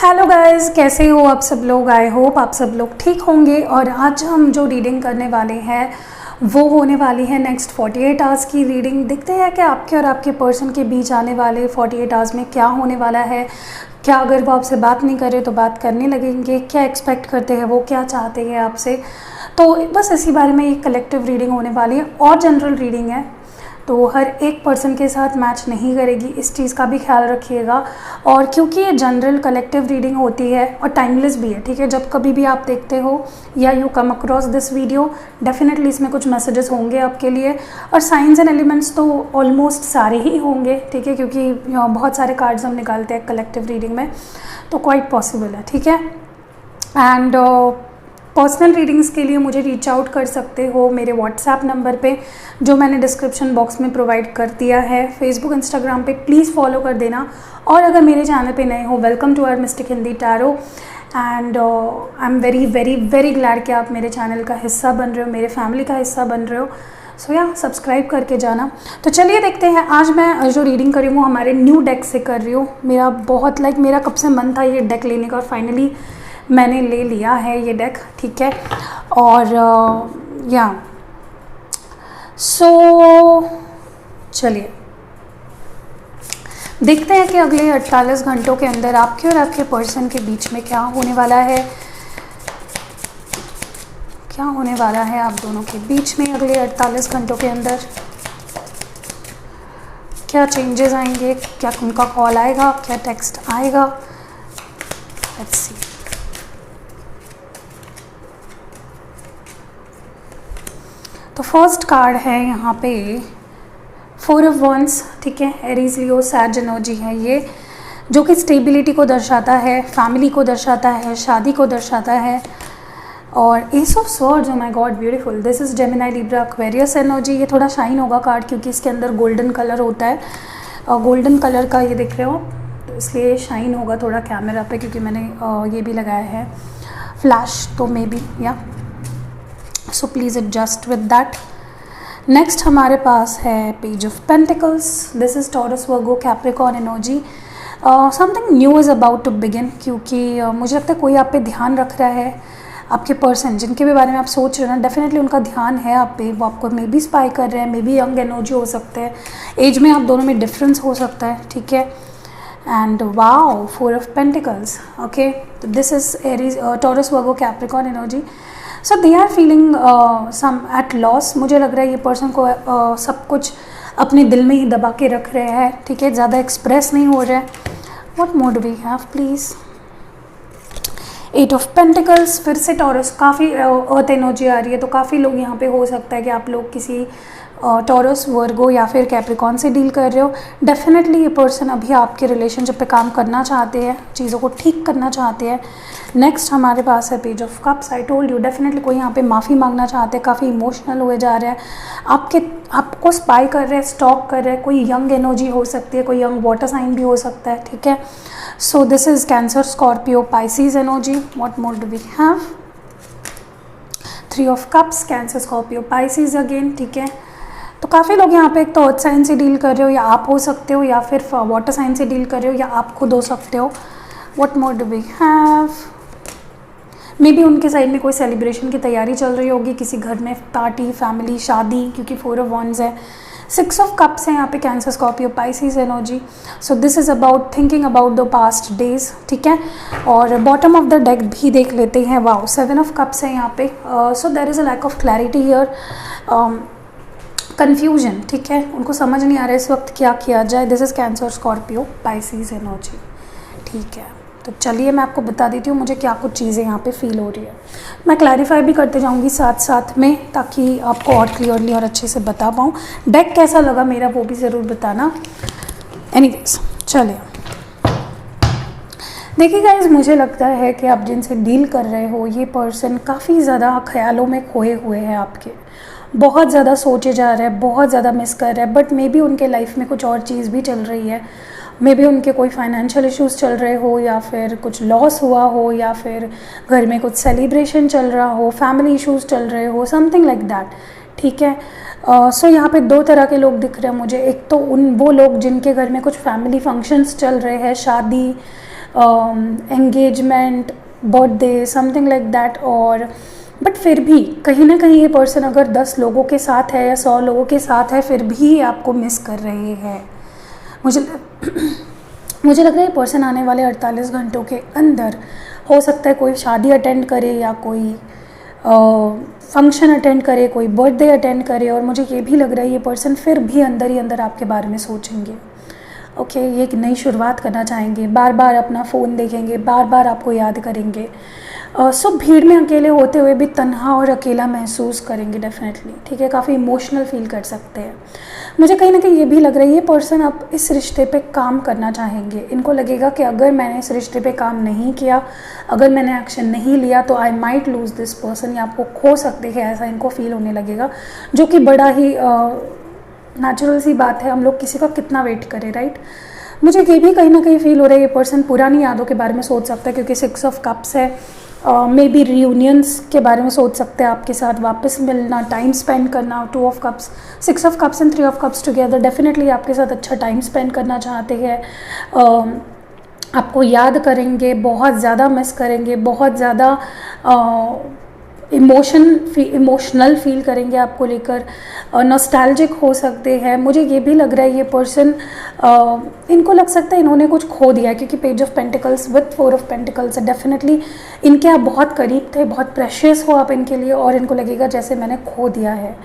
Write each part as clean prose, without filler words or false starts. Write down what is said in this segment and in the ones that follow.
Hello guys, कैसे हो आप सब लोग। आई होप आप सब लोग ठीक होंगे। और आज हम जो रीडिंग करने वाले हैं वो होने वाली है नेक्स्ट 48 आवर्स की रीडिंग। देखते हैं कि आपके और आपके पर्सन के बीच आने वाले 48 आवर्स में क्या होने वाला है। क्या अगर वो आपसे बात नहीं करे तो बात करने लगेंगे, क्या एक्सपेक्ट करते हैं वो, क्या चाहते हैं आपसे। तो बस इसी बारे में एक कलेक्टिव रीडिंग होने वाली है और जनरल रीडिंग है, तो हर एक पर्सन के साथ मैच नहीं करेगी, इस चीज़ का भी ख्याल रखिएगा। और क्योंकि ये जनरल कलेक्टिव रीडिंग होती है और टाइमलेस भी है, ठीक है। जब कभी भी आप देखते हो या you come across this video, definitely इसमें कुछ मैसेजेस होंगे आपके लिए। और साइंस एंड एलिमेंट्स तो ऑलमोस्ट सारे ही होंगे, ठीक है, क्योंकि बहुत सारे कार्ड्स हम निकालते हैं कलेक्टिव रीडिंग में, तो क्वाइट पॉसिबल है, ठीक है। एंड पर्सनल रीडिंग्स के लिए मुझे रीच आउट कर सकते हो मेरे व्हाट्सएप नंबर पे, जो मैंने डिस्क्रिप्शन बॉक्स में प्रोवाइड कर दिया है। फेसबुक इंस्टाग्राम पे प्लीज़ फॉलो कर देना। और अगर मेरे चैनल पे नए हो, welcome to our mystic Hindi tarot. And I am very very very glad कि आप मेरे चैनल का हिस्सा बन रहे हो, मेरे फैमिली का हिस्सा बन रहे हो। सो या सब्सक्राइब करके जाना। तो चलिए देखते हैं। आज मैं जो रीडिंग कर रही हूँ हमारे न्यू डेक से कर रही हूँ। मेरा बहुत मेरा कब से मन था ये डेक लेने का, और फाइनली मैंने ले लिया है ये डेक, ठीक है। और या चलिए देखते हैं कि अगले 48 घंटों के अंदर आपके और आपके पर्सन के बीच में क्या होने वाला है। क्या होने वाला है आप दोनों के बीच में अगले 48 घंटों के अंदर। क्या चेंजेस आएंगे, क्या उनका कॉल आएगा, क्या टेक्स्ट आएगा। Let's see. तो फर्स्ट कार्ड है यहाँ पे 4 ऑफ वंस, ठीक है। एरीज लियो सैज एनर्जी है ये, जो कि स्टेबिलिटी को दर्शाता है, फैमिली को दर्शाता है, शादी को दर्शाता है। और S of swords, oh my God beautiful, this is Gemini Libra Aquarius energy. ये थोड़ा शाइन होगा कार्ड क्योंकि इसके अंदर गोल्डन कलर होता है, और गोल्डन कलर का ये दिख रहे हो, तो इसलिए शाइन होगा थोड़ा कैमरा पे, क्योंकि मैंने ये भी लगाया है फ्लैश, तो मे बी या so please adjust with that. Next हमारे पास है page of pentacles. This is Taurus Virgo Capricorn energy. Something new is about to begin, क्योंकि मुझे लगता है कोई आप पे ध्यान रख रहा है। आपके पर्सन जिनके भी बारे में आप सोच रहे हो ना, डेफिनेटली उनका ध्यान है आप पे, वो आपको मे बी स्पाई कर रहे हैं, मे बी यंग एनर्जी हो सकता है, एज में आप दोनों में डिफरेंस हो सकता है, ठीक है। And wow 4 of pentacles, okay. तो this is Aries Taurus Virgo Capricorn energy. So they are feeling some at loss. मुझे लग रहा है ये पर्सन को सब कुछ अपने दिल में ही दबा के रख रहे हैं, ठीक है, ज़्यादा एक्सप्रेस नहीं हो रहा है। What more do we have please. 8 of pentacles, फिर से टॉरस, काफ़ी अर्थ एनर्जी आ रही है, तो काफ़ी लोग यहाँ पे हो सकता है कि आप लोग किसी टॉरस वर्गो या फिर कैप्रिकॉर्न से डील कर रहे हो। डेफिनेटली ये पर्सन अभी आपके रिलेशनशिप पे काम करना चाहते हैं, चीज़ों को ठीक करना चाहते हैं। नेक्स्ट हमारे पास है page of cups. I told you, definitely कोई यहाँ पे माफ़ी मांगना चाहते हैं, काफ़ी इमोशनल हुए जा रहे हैं, आपको स्पाई कर रहे हैं, स्टॉक कर रहे हैं। कोई यंग एनर्जी हो सकती है, कोई यंग वाटर साइन भी हो सकता है, ठीक है। So this is Cancer, Scorpio, Pisces energy. What more do we have. 3 of cups, Cancer, Scorpio, Pisces again, ठीक है। तो काफ़ी लोग यहाँ पे एक तो अर्थ साइन से डील कर रहे हो, या आप हो सकते हो, या फिर वाटर साइन से डील कर रहे हो, या आप खुद हो सकते हो। What more do we have. Maybe उनके साइड में कोई सेलिब्रेशन की तैयारी चल रही होगी, किसी घर में पार्टी, फैमिली, शादी, क्योंकि 4 ऑफ वंस है। 6 ऑफ कप्स है यहाँ पे, cancer, Scorpio, Pisces energy. So this is about thinking about the past days, ठीक है। और बॉटम ऑफ द डेक भी देख लेते हैं। वाओ 7 ऑफ कप्स है यहाँ पे। So there is a lack of clarity here, confusion, ठीक है। उनको समझ नहीं आ रहा है इस वक्त क्या किया जाए। This is Cancer, Scorpio, Pisces energy, ठीक है। तो चलिए मैं आपको बता देती हूँ मुझे क्या कुछ चीज़ें यहाँ पे फील हो रही है। मैं क्लैरिफाई भी करते जाऊँगी साथ साथ में, ताकि आपको और क्लियरली और अच्छे से बता पाऊँ। डेक कैसा लगा मेरा वो भी ज़रूर बताना। एनीवेज चलिए देखिए गाइस, मुझे लगता है कि आप जिनसे डील कर रहे हो ये पर्सन काफ़ी ज़्यादा ख्यालों में खोए हुए हैं आपके, बहुत ज़्यादा सोचे जा रहे हैं, बहुत ज़्यादा मिस कर रहे हैं। बट मे बी उनके लाइफ में कुछ और चीज़ भी चल रही है। मे बी उनके कोई फाइनेंशियल इश्यूज़ चल रहे हो, या फिर कुछ लॉस हुआ हो, या फिर घर में कुछ सेलिब्रेशन चल रहा हो, फैमिली इश्यूज़ चल रहे हो, समथिंग लाइक दैट, ठीक है। सो यहाँ पे 2 तरह के लोग दिख रहे हैं मुझे। एक तो वो लोग जिनके घर में कुछ फैमिली फंक्शंस चल रहे हैं, शादी, engagement, birthday, something like that. और बट फिर भी कहीं ना कहीं ये पर्सन अगर 10 लोगों के साथ है या 100 लोगों के साथ है, फिर भी आपको मिस कर रहे हैं। मुझे मुझे लग रहा है ये पर्सन आने वाले 48 घंटों के अंदर हो सकता है कोई शादी अटेंड करे या कोई फंक्शन अटेंड करे, कोई बर्थडे अटेंड करे। और मुझे ये भी लग रहा है ये पर्सन फिर भी अंदर ही अंदर आपके बारे में सोचेंगे। ओके, ये एक नई शुरुआत करना चाहेंगे, बार बार अपना फ़ोन देखेंगे, बार बार आपको याद करेंगे। सब भीड़ में अकेले होते हुए भी तन्हा और अकेला महसूस करेंगे डेफिनेटली, ठीक है। काफ़ी इमोशनल फील कर सकते हैं। मुझे कहीं ना कहीं ये भी लग रहा है ये पर्सन अब इस रिश्ते पे काम करना चाहेंगे। इनको लगेगा कि अगर मैंने इस रिश्ते पे काम नहीं किया, अगर मैंने एक्शन नहीं लिया तो I might lose this person, या आपको खो सकते हैं, ऐसा इनको फील होने लगेगा। जो कि बड़ा ही नेचुरल सी बात है, हम लोग किसी का कितना वेट करें, राइट। मुझे ये भी कहीं ना कहीं फील हो रहा है ये पर्सन पुरानी यादों के बारे में सोच सकता है, क्योंकि 6 ऑफ कप्स है। मे बी रियूनियंस के बारे में सोच सकते हैं, आपके साथ वापस मिलना, टाइम स्पेंड करना। 2 of cups, 6 of cups and 3 of cups together, definitely आपके साथ अच्छा टाइम स्पेंड करना चाहते हैं। आपको याद करेंगे, बहुत ज़्यादा मिस करेंगे, बहुत ज़्यादा इमोशनल फील करेंगे आपको लेकर, नॉस्टैल्जिक हो सकते हैं। मुझे ये भी लग रहा है ये पर्सन, इनको लग सकता है इन्होंने कुछ खो दिया है, क्योंकि page of pentacles with 4 of pentacles है। डेफिनेटली इनके आप बहुत करीब थे, बहुत प्रेशियस हो आप इनके लिए, और इनको लगेगा जैसे मैंने खो दिया है।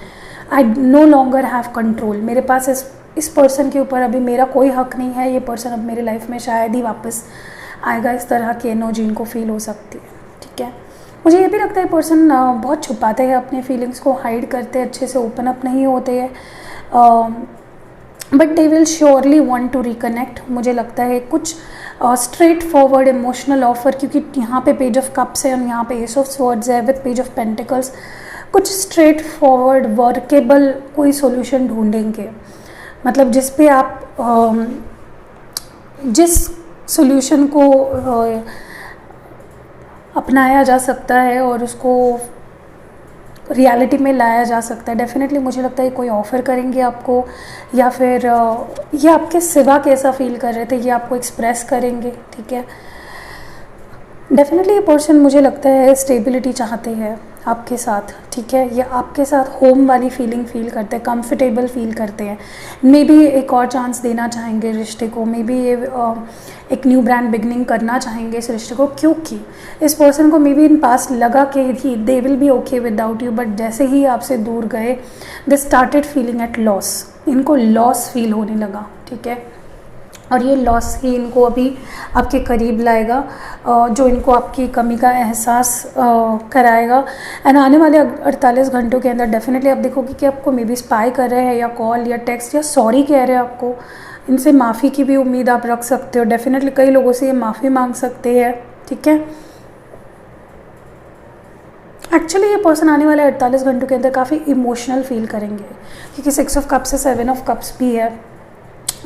I know longer have control, मेरे पास इस पर्सन के ऊपर अभी मेरा कोई हक नहीं है। ये पर्सन अब मेरे लाइफ में शायद ही वापस आएगा, इस तरह की एनर्जी इनको फील हो सकती है, ठीक है। मुझे ये भी लगता है पर्सन बहुत छुपाते हैं अपने फीलिंग्स को, हाइड करते हैं, अच्छे से ओपन अप नहीं होते हैं, but they will surely want to reconnect. मुझे लगता है कुछ स्ट्रेट फॉरवर्ड इमोशनल ऑफर, क्योंकि यहाँ पे पेज ऑफ कप्स है और यहाँ पे एस ऑफ स्वॉर्ड्स है विद पेज ऑफ पेंटिकल्स। कुछ स्ट्रेट फॉरवर्ड वर्केबल कोई सॉल्यूशन ढूंढेंगे, मतलब जिस पे आप जिस सॉल्यूशन को अपनाया जा सकता है और उसको रियलिटी में लाया जा सकता है। डेफिनेटली मुझे लगता है कोई ऑफ़र करेंगे आपको, या फिर ये आपके सिवा कैसा फील कर रहे थे ये आपको एक्सप्रेस करेंगे, ठीक है। डेफिनेटली ये पर्सन मुझे लगता है स्टेबिलिटी चाहते हैं आपके साथ, ठीक है। ये आपके साथ होम वाली फीलिंग फील करते हैं, कंफर्टेबल फील करते हैं। मे बी एक और चांस देना चाहेंगे रिश्ते को, मे बी ये एक न्यू ब्रांड बिगनिंग करना चाहेंगे इस रिश्ते को, क्योंकि इस पर्सन को मे बी इन पास्ट लगा कि they will be okay without you, but जैसे ही आपसे दूर गए they started feeling at loss. इनको लॉस फील होने लगा, ठीक है। और ये लॉस ही इनको अभी आपके करीब लाएगा, जो इनको आपकी कमी का एहसास कराएगा। एंड आने वाले 48 घंटों के अंदर डेफिनेटली आप देखोगे कि आपको मे बी स्पाई कर रहे हैं, या कॉल या टेक्स्ट या सॉरी कह रहे हैं आपको। इनसे माफ़ी की भी उम्मीद आप रख सकते हो। डेफिनेटली कई लोगों से ये माफ़ी मांग सकते हैं, ठीक है। एक्चुअली ये पर्सन आने वाले 48 घंटों के अंदर काफ़ी इमोशनल फील करेंगे, क्योंकि 6 ऑफ कप्स से 7 ऑफ कप्स भी है।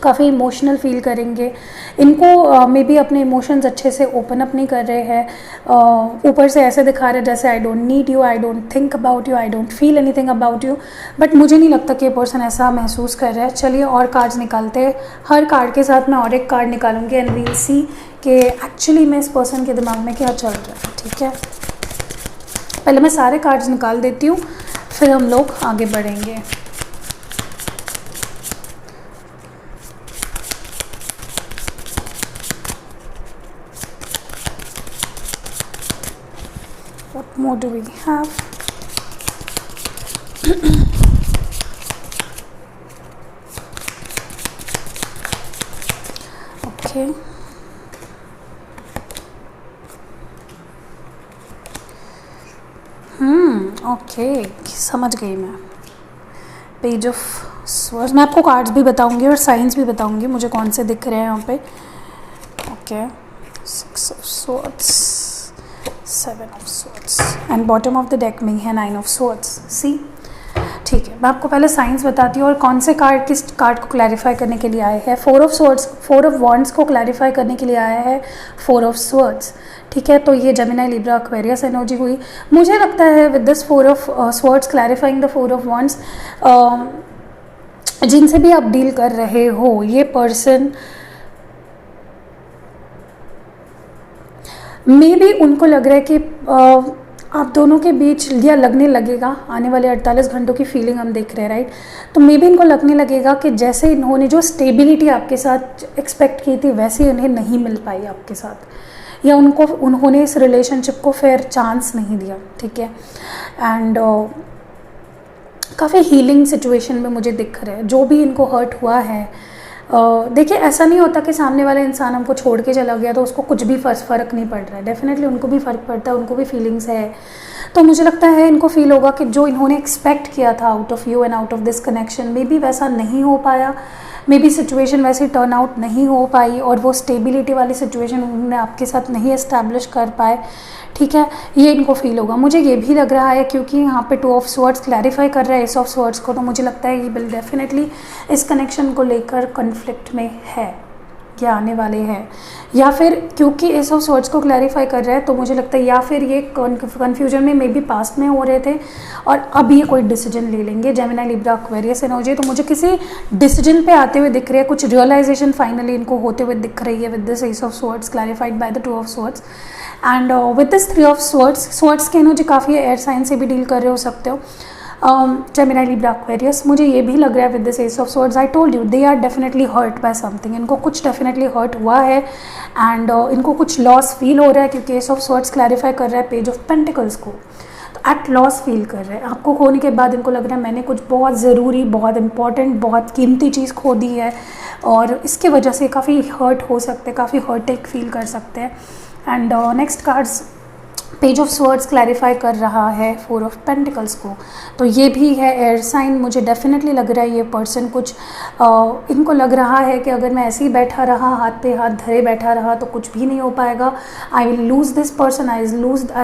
काफ़ी इमोशनल फील करेंगे। इनको मे बी अपने इमोशंस अच्छे से ओपन अप नहीं कर रहे हैं, ऊपर से ऐसे दिखा रहे हैं जैसे I don't need you, I don't think about you, I don't feel anything about you, but मुझे नहीं लगता कि ये पर्सन ऐसा महसूस कर रहा है। चलिए और कार्ड्स निकालते हैं। हर कार्ड के साथ मैं और एक कार्ड निकालूंगी एंड वील सी कि एक्चुअली में इस पर्सन के दिमाग में क्या चल रहा है, ठीक है। पहले मैं सारे कार्ड्स निकाल देती हूँ, फिर हम लोग आगे बढ़ेंगे। What more do we have? Okay. Okay, समझ गई मैं। पेज ऑफ स्वर्ड्स, मैं आपको कार्ड्स भी बताऊंगी और साइंस भी बताऊंगी मुझे कौन से दिख रहे हैं यहाँ पे। Okay, 6 of swords, 7 of swords and bottom of the deck में है 9 ऑफ स्वॉर्ड्स। सी, ठीक है, मैं आपको पहले साइंस बताती हूँ और कौन से कार्ड किस कार्ड को क्लैरिफाई करने के लिए आए हैं। 4 ऑफ स्वॉर्ड्स, 4 ऑफ वॉन्ड्स को क्लैरिफाई करने के लिए आया है 4 ऑफ स्वॉर्ड्स, ठीक है। तो ये जेमिनी, लिब्रा, एक्वेरियस एनर्जी हुई। मुझे लगता है with this 4 of swords clarifying the 4 of wands, जिनसे भी आप डील कर रहे हो ये पर्सन मे बी उनको लग रहा है कि आप दोनों के बीच या लगने लगेगा, आने वाले 48 घंटों की फीलिंग हम देख रहे हैं, राइट। तो मे बी इनको लगने लगेगा कि जैसे इन्होंने जो स्टेबिलिटी आपके साथ एक्सपेक्ट की थी वैसे उन्हें नहीं मिल पाई आपके साथ, या उन्होंने इस रिलेशनशिप को फेयर चांस नहीं दिया, ठीक है। एंड काफ़ी हीलिंग सिचुएशन में मुझे दिख रहा है जो भी इनको हर्ट हुआ है। देखिए ऐसा नहीं होता कि सामने वाला इंसान हमको छोड़ के चला गया तो उसको कुछ भी फ़र्क नहीं पड़ रहा है, डेफिनेटली उनको भी फ़र्क पड़ता है, उनको भी फीलिंग्स है। तो मुझे लगता है इनको फील होगा कि जो इन्होंने एक्सपेक्ट किया था out of you and out of this connection may be वैसा नहीं हो पाया, मे बी सिचुएशन वैसी टर्न आउट नहीं हो पाई और वो स्टेबिलिटी वाली सिचुएशन उन्होंने आपके साथ नहीं एस्टैब्लिश कर पाए, ठीक है। ये इनको फील होगा। मुझे ये भी लग रहा है क्योंकि यहाँ पे 2 ऑफ स्वॉर्ड्स क्लैरिफाई कर रहा है एस ऑफ स्वॉर्ड्स को, तो मुझे लगता है ये बिल डेफिनेटली इस कनेक्शन को लेकर कन्फ्लिक्ट में है या आने वाले हैं, या फिर क्योंकि एस ऑफ स्वॉर्ड्स को क्लैरिफाई कर रहा है तो मुझे लगता है या फिर ये कन्फ्यूजन में मे बी पास्ट में हो रहे थे और अब ये कोई डिसीजन ले लेंगे। जेमिनी, लिब्रा, एक्वेरियस एनर्जी, तो मुझे किसी डिसीजन पे आते हुए दिख रही है, कुछ रियलाइजेशन फाइनली इनको होते हुए दिख रही है with this ace of swords clarified by the 2 of swords and with this 3 of swords की एनर्जी काफ़ी एयर साइन से भी डील कर रहे हो सकते हो। जेमिनी, लिब्रा, एक्वेरियस, मुझे ये भी लग रहा है with this ace of swords I told you they are definitely hurt by something, इनको कुछ डेफिनेटली हर्ट हुआ है एंड इनको कुछ लॉस फील हो रहा है क्योंकि एस ऑफ स्वॉर्ड्स क्लैरिफाई कर रहा है पेज ऑफ पेंटिकल्स को, तो एट लॉस फील कर रहे हैं। आपको खोने के बाद इनको लग रहा है मैंने कुछ बहुत ज़रूरी, बहुत इंपॉर्टेंट, बहुत कीमती चीज़ खो दी है और इसकी वजह से काफ़ी हर्ट हो सकते हैं, काफ़ी हर्ट फील कर सकते हैं। And next cards page of swords clarify कर रहा है 4 ऑफ पेंटिकल्स को, तो ये भी है एयर साइन। मुझे डेफिनेटली लग रहा है ये पर्सन कुछ इनको लग रहा है कि अगर मैं ऐसे ही बैठा रहा, हाथ पे हाथ धरे बैठा रहा तो कुछ भी नहीं हो पाएगा, I will lose this person, I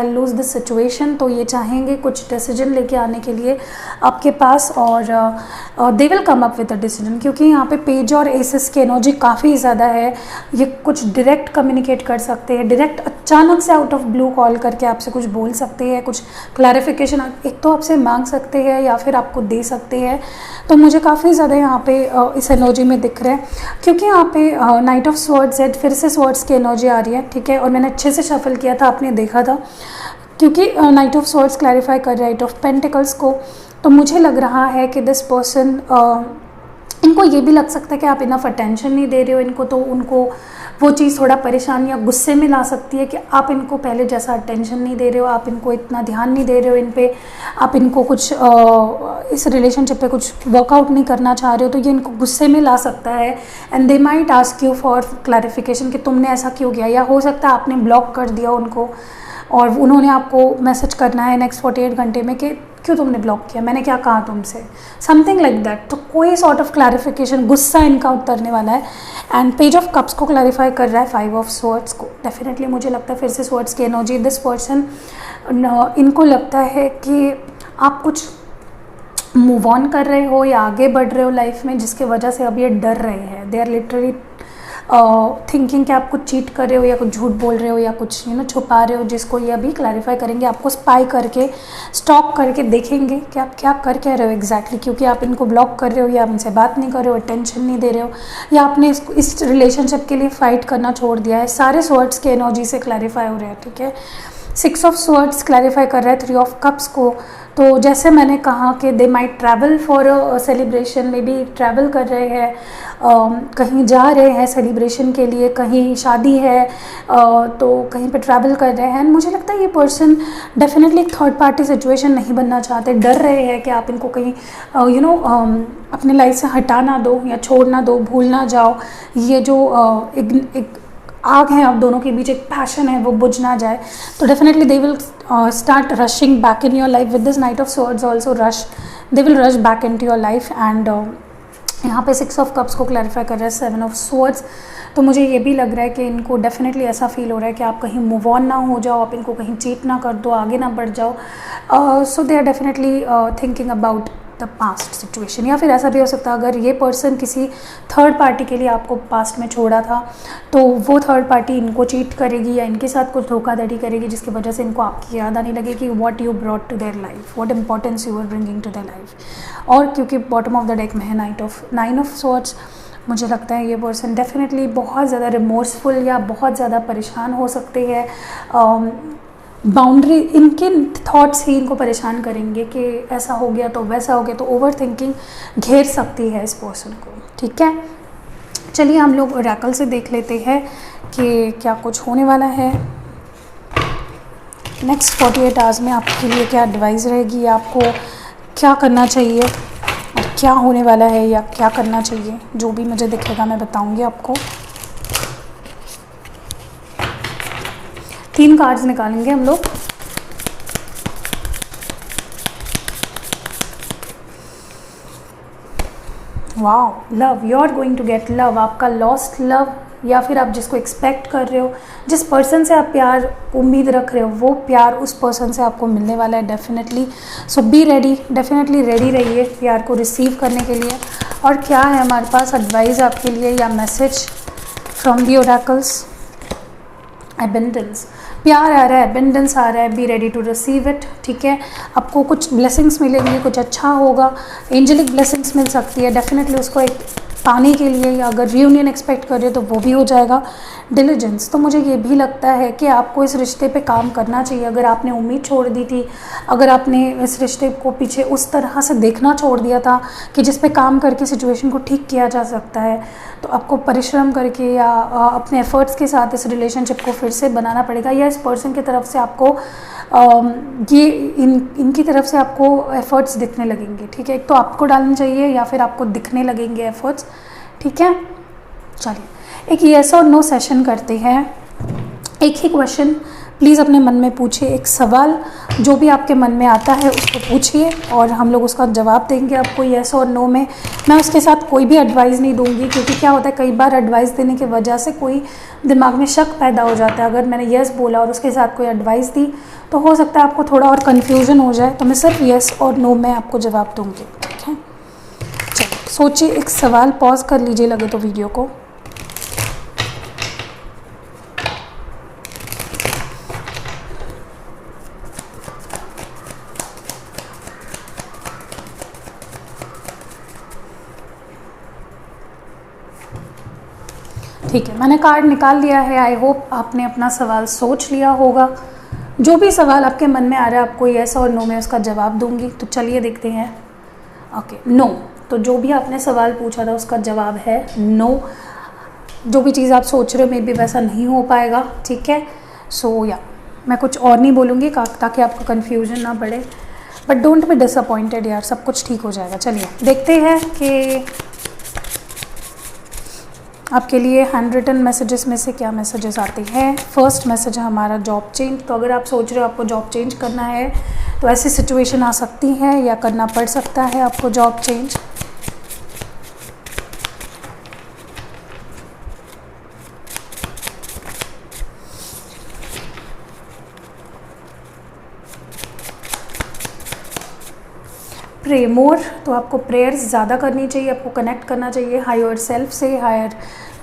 loose this situation. तो ये चाहेंगे कुछ डिसीजन लेके आने के लिए आपके पास और they will come up with a decision, क्योंकि यहाँ पे पेज और एसेस की एनर्जी काफ़ी ज़्यादा है। ये कुछ डायरेक्ट कम्युनिकेट कर सकते हैं, डायरेक्ट अचानक से आउट ऑफ ब्लू कॉल करके आपसे कुछ बोल सकते हैं, कुछ क्लैरिफिकेशन एक तो आपसे मांग सकते हैं या फिर आपको दे सकते हैं। तो मुझे काफ़ी ज़्यादा यहाँ पे इस एनर्जी में दिख रहा है क्योंकि यहाँ पे नाइट ऑफ स्वॉर्ड्स है, फिर से स्वॉर्ड्स की एनर्जी आ रही है, ठीक है। और मैंने अच्छे से शफल किया था, आपने देखा था, क्योंकि नाइट ऑफ स्वॉर्ड्स क्लैरिफाई कर रहा है 8 ऑफ पेंटिकल्स को। तो मुझे लग रहा है कि दिस पर्सन इनको ये भी लग सकता है कि आप इनफ अटेंशन नहीं दे रहे हो इनको, तो उनको वो चीज़ थोड़ा परेशान या गुस्से में ला सकती है कि आप इनको पहले जैसा अटेंशन नहीं दे रहे हो, आप इनको इतना ध्यान नहीं दे रहे हो इन पे, आप इनको कुछ इस रिलेशनशिप पे कुछ वर्कआउट नहीं करना चाह रहे हो, तो ये इनको गुस्से में ला सकता है and they might ask you for clarification कि तुमने ऐसा क्यों किया, या हो सकता है आपने ब्लॉक कर दिया उनको और उन्होंने आपको मैसेज करना है नेक्स्ट 48 घंटे में कि क्यों तुमने ब्लॉक किया, मैंने क्या कहा तुमसे, समथिंग लाइक दैट। तो कोई सॉर्ट ऑफ क्लैरिफिकेशन, गुस्सा इनका उतरने वाला है। एंड पेज ऑफ कप्स को क्लैरिफाई कर रहा है 5 ऑफ स्वॉर्ड्स को। डेफिनेटली मुझे लगता है फिर से स्वॉर्ड्स की एनर्जी, दिस पर्सन इनको लगता है कि आप कुछ मूव ऑन कर रहे हो या आगे बढ़ रहे हो लाइफ में, जिसके वजह से अब ये डर रहे हैं। दे आर लिटरली थिंकिंग कि आप कुछ चीट कर रहे हो या कुछ झूठ बोल रहे हो या कुछ छुपा रहे हो, जिसको ये अभी क्लैरिफाई करेंगे, आपको स्पाई करके स्टॉक करके देखेंगे कि आप क्या कर कह रहे हो एग्जैक्टली, क्योंकि आप इनको ब्लॉक कर रहे हो या आप इनसे बात नहीं कर रहे हो, अटेंशन नहीं दे रहे हो, या आपने इस रिलेशनशिप के लिए फ़ाइट करना छोड़ दिया है। सारे स्वॉर्ड्स के एनर्जी से क्लैरिफाई हो रहे हैं, ठीक है। 6 ऑफ स्वॉर्ड्स क्लैरिफाई कर रहा है 3 ऑफ कप्स को। तो जैसे मैंने कहा कि they might travel for a celebration, may be travel कर रहे हैं, कहीं जा रहे हैं सेलिब्रेशन के लिए, कहीं शादी है तो कहीं पे ट्रैवल कर रहे हैं। मुझे लगता है ये पर्सन डेफिनेटली एक थर्ड पार्टी सिचुएशन नहीं बनना चाहते, डर रहे हैं कि आप इनको कहीं अपने लाइफ से हटा ना दो या छोड़ ना दो, भूल ना जाओ। ये जो एक आग है आप दोनों के बीच, एक पैशन है, वो बुझ ना जाए। तो definitely they will start rushing back in your life with this knight of swords also they will rush back in to your life. And यहाँ पे 6 ऑफ कप्स को क्लैरिफाई कर रहा है 7 ऑफ स्वॉर्ड्स। तो मुझे ये भी लग रहा है कि इनको डेफिनेटली ऐसा फील हो रहा है कि आप कहीं मूव ऑन ना हो जाओ, आप इनको कहीं चीट ना कर दो, आगे ना बढ़ जाओ। So they are definitely thinking about the past situation. या फिर ऐसा भी हो सकता है अगर ये पर्सन किसी थर्ड पार्टी के लिए आपको पास्ट में छोड़ा था तो वो थर्ड पार्टी इनको चीट करेगी या इनके साथ कुछ धोखाधड़ी करेगी, जिसकी वजह से इनको आपकी याद आने लगेगी what you brought to their life, what importance you are bringing to their life. और क्योंकि बॉटम ऑफ द डेक में है 9 ऑफ स्वॉर्ड्स, मुझे लगता है ये पर्सन डेफिनेटली बहुत ज़्यादा रिमोर्सफुल या बहुत ज़्यादा परेशान हो सकते हैं। बाउंड्री, इनके थॉट्स ही इनको परेशान करेंगे कि ऐसा हो गया तो वैसा हो गया, तो ओवर थिंकिंग घेर सकती है इस पर्सन को। ठीक है, चलिए हम लोग ओरेकल से देख लेते हैं कि क्या कुछ होने वाला है नेक्स्ट 48 आवर्स में आपके लिए। क्या एडवाइस रहेगी, आपको क्या करना चाहिए और क्या होने वाला है या क्या करना चाहिए, जो भी मुझे दिखेगा मैं बताऊंगी आपको। 3 कार्ड्स निकालेंगे हम लोग। Wow, love, you are going to get love. आपका लॉस्ट लव या फिर आप जिसको एक्सपेक्ट कर रहे हो, जिस पर्सन से आप प्यार उम्मीद रख रहे हो, वो प्यार उस पर्सन से आपको मिलने वाला है definitely. So be ready, definitely ready रहिए प्यार को रिसीव करने के लिए। और क्या है हमारे पास एडवाइस आपके लिए या message from the oracles? Abundance, प्यार आ रहा है, एबेंडेंस आ रहा है, be ready to receive it. ठीक है, आपको कुछ ब्लेसिंग्स मिलेंगी, कुछ अच्छा होगा, एंजेलिक ब्लेसिंग्स मिल सकती है डेफिनेटली उसको एक पाने के लिए, या अगर रियूनियन एक्सपेक्ट कर रहे हो तो वो भी हो जाएगा। डिलीजेंस, तो मुझे ये भी लगता है कि आपको इस रिश्ते पे काम करना चाहिए। अगर आपने उम्मीद छोड़ दी थी, अगर आपने इस रिश्ते को पीछे उस तरह से देखना छोड़ दिया था कि जिस पे काम करके सिचुएशन को ठीक किया जा सकता है, तो आपको परिश्रम करके या अपने एफर्ट्स के साथ इस रिलेशनशिप को फिर से बनाना पड़ेगा, या इस पर्सन की तरफ से आपको ये इनकी तरफ से आपको एफ़र्ट्स दिखने लगेंगे। ठीक है, एक तो आपको डालना चाहिए या फिर आपको दिखने लगेंगे एफ़र्ट्स। ठीक है, चलिए एक येस और नो सेशन करते हैं। एक ही क्वेश्चन प्लीज़ अपने मन में पूछिए, एक सवाल जो भी आपके मन में आता है उसको पूछिए और हम लोग उसका जवाब देंगे आपको येस और नो में। मैं उसके साथ कोई भी एडवाइस नहीं दूंगी, क्योंकि क्या होता है कई बार एडवाइस देने की वजह से कोई दिमाग में शक पैदा हो जाता है। अगर मैंने येस बोला और उसके साथ कोई एडवाइस दी तो हो सकता है आपको थोड़ा और कन्फ्यूजन हो जाए, तो मैं सिर्फ येस और नो में आपको जवाब दूँगी। ठीक है, चलिए सोचिए, एक सवाल पॉज कर लीजिए लगे तो वीडियो को। ठीक है, मैंने कार्ड निकाल लिया है। आई होप आपने अपना सवाल सोच लिया होगा। जो भी सवाल आपके मन में आ रहा है आपको येस और नो में उसका जवाब दूंगी। तो चलिए देखते हैं। ओके, नो, तो जो भी आपने सवाल पूछा था उसका जवाब है नो। जो भी चीज़ आप सोच रहे हो मे बी वैसा नहीं हो पाएगा। ठीक है, सो या मैं कुछ और नहीं बोलूँगी ताकि आपको कन्फ्यूजन ना पड़े, बट डोंट बी डिसअपॉइंटेड यार, सब कुछ ठीक हो जाएगा। चलिए देखते हैं कि आपके लिए हैंड रिटन मैसेजेस में से क्या मैसेजेस आते हैं। फर्स्ट मैसेज है हमारा जॉब चेंज। तो अगर आप सोच रहे हो आपको जॉब चेंज करना है तो ऐसी सिचुएशन आ सकती है या करना पड़ सकता है आपको जॉब चेंज। प्रे मोर, तो आपको प्रेयर्स ज़्यादा करनी चाहिए, आपको कनेक्ट करना चाहिए हायर सेल्फ से, हायर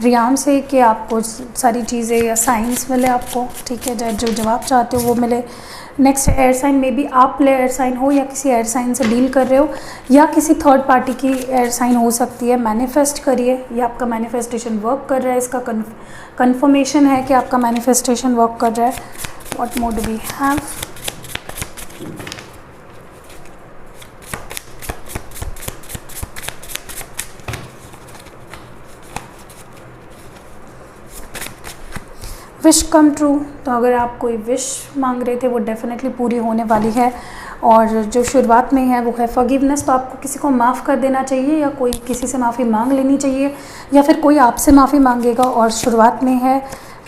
रियाम से, कि आपको सारी चीज़ें या साइंस मिले आपको। ठीक है, जो जवाब चाहते हो वो मिले। नेक्स्ट एयर साइन, में भी आप एयर साइन हो या किसी एयर साइन से डील कर रहे हो या किसी थर्ड पार्टी की एयर साइन हो सकती है। मैनिफेस्ट करिए, ये आपका मैनिफेस्टेशन वर्क कर रहा है, इसका कन्फर्मेशन है कि आपका मैनिफेस्टेशन वर्क कर रहा है। What more do we have? Wish come true, तो अगर आप कोई विश मांग रहे थे वो डेफिनेटली पूरी होने वाली है। और जो शुरुआत में है वो है फॉरगिवनेस, तो आपको किसी को माफ़ कर देना चाहिए या कोई किसी से माफ़ी मांग लेनी चाहिए या फिर कोई आपसे माफ़ी मांगेगा। और शुरुआत में है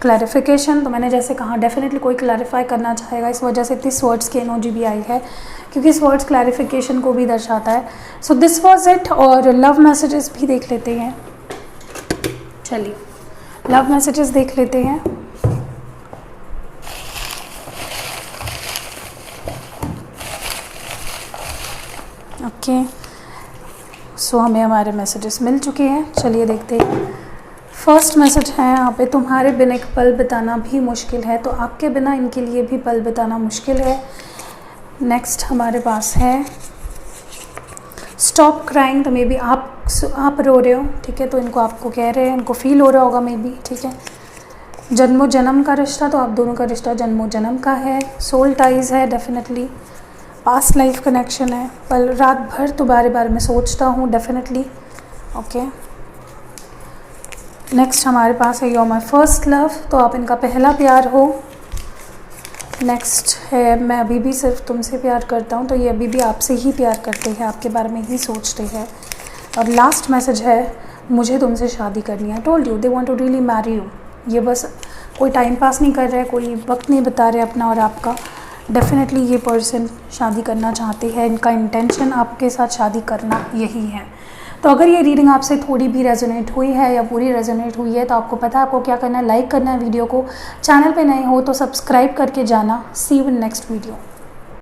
क्लैरिफिकेशन, तो मैंने जैसे कहा डेफिनेटली कोई क्लैरिफाई करना चाहेगा, इस वजह से दिस वर्ड्स की एनर्जी भी आई है, क्योंकि इस वर्ड्स क्लैरिफिकेशन को भी दर्शाता है। So this was it. और लव मैसेजेस भी देख लेते हैं। चलिए लव मैसेजेस देख लेते हैं। ओके, सो हमें हमारे मैसेजेस मिल चुके हैं। चलिए देखते हैं। फर्स्ट मैसेज है यहाँ पे, तुम्हारे बिना एक पल बिताना भी मुश्किल है, तो आपके बिना इनके लिए भी पल बिताना मुश्किल है। नेक्स्ट हमारे पास है स्टॉप क्राइंग, तो मे बी आप रो रहे हो, ठीक है, तो इनको आपको कह रहे हैं, इनको फील हो रहा होगा मे बी, ठीक है। जन्मों जन्म का रिश्ता, तो आप दोनों का रिश्ता जन्मों जन्म का है, सोल टाइज है डेफिनेटली, पास्ट लाइफ कनेक्शन है, पर रात भर तुम्हारे बारे में सोचता हूँ डेफिनेटली, ओके। नेक्स्ट हमारे पास है योर माई फर्स्ट लव, तो आप इनका पहला प्यार हो। नेक्स्ट है मैं अभी भी सिर्फ तुमसे प्यार करता हूँ, तो ये अभी भी आपसे ही प्यार करते हैं, आपके बारे में ही सोचते हैं। और लास्ट मैसेज है मुझे तुमसे शादी करनी है, told you they want to really marry you. ये बस कोई टाइम पास नहीं कर रहा है, कोई वक्त नहीं बता रहे अपना और आपका, डेफिनेटली ये पर्सन शादी करना चाहते हैं, इनका इंटेंशन आपके साथ शादी करना यही है। तो अगर ये रीडिंग आपसे थोड़ी भी रेजोनेट हुई है या पूरी रेजोनेट हुई है, तो आपको पता है आपको क्या करना है, लाइक करना है वीडियो को, चैनल पे नए हो तो सब्सक्राइब करके जाना। सी यू इन नेक्स्ट वीडियो।